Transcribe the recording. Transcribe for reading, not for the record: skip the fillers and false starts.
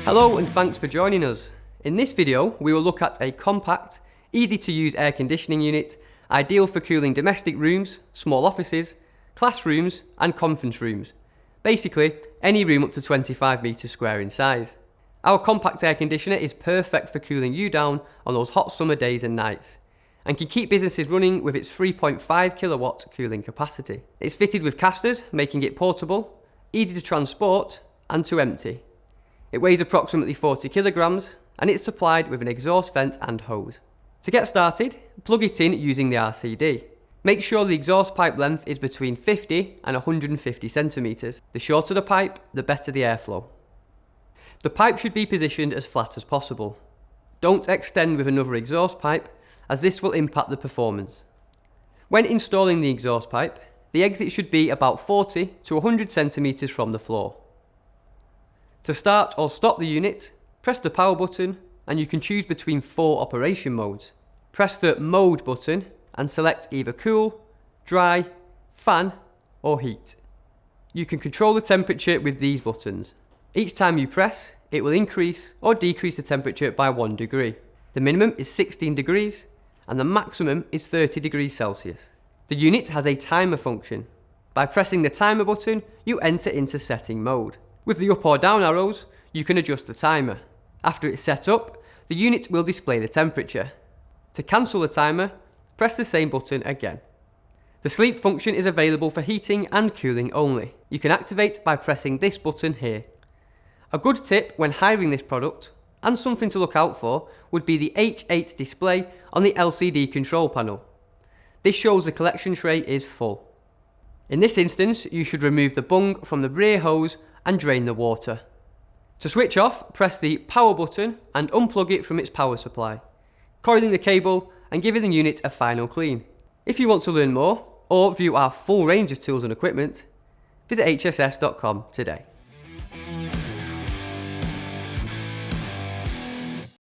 Hello and thanks for joining us. In this video we will look at a compact, easy to use air conditioning unit, ideal for cooling domestic rooms, small offices, classrooms and conference rooms. Basically any room up to 25 metres square in size. Our compact air conditioner is perfect for cooling you down on those hot summer days and nights, and can keep businesses running with its 3.5 kilowatt cooling capacity. It's fitted with casters, making it portable, easy to transport and to empty. It weighs approximately 40 kilograms and it's supplied with an exhaust vent and hose. To get started, plug it in using the RCD. Make sure the exhaust pipe length is between 50 and 150 centimeters. The shorter the pipe, the better the airflow. The pipe should be positioned as flat as possible. Don't extend with another exhaust pipe, as this will impact the performance. When installing the exhaust pipe, the exit should be about 40 to 100 centimeters from the floor. To start or stop the unit, press the power button and you can choose between 4 operation modes. Press the mode button and select either cool, dry, fan or heat. You can control the temperature with these buttons. Each time you press, it will increase or decrease the temperature by 1 degree. The minimum is 16 degrees and the maximum is 30 degrees Celsius. The unit has a timer function. By pressing the timer button, you enter into setting mode. With the up or down arrows, you can adjust the timer. After it's set up, the unit will display the temperature. To cancel the timer, press the same button again. The sleep function is available for heating and cooling only. You can activate by pressing this button here. A good tip when hiring this product, and something to look out for, would be the H8 display on the LCD control panel. This shows the collection tray is full. In this instance, you should remove the bung from the rear hose and drain the water. To switch off, press the power button and unplug it from its power supply, coiling the cable and giving the unit a final clean. If you want to learn more or view our full range of tools and equipment, visit hss.com today.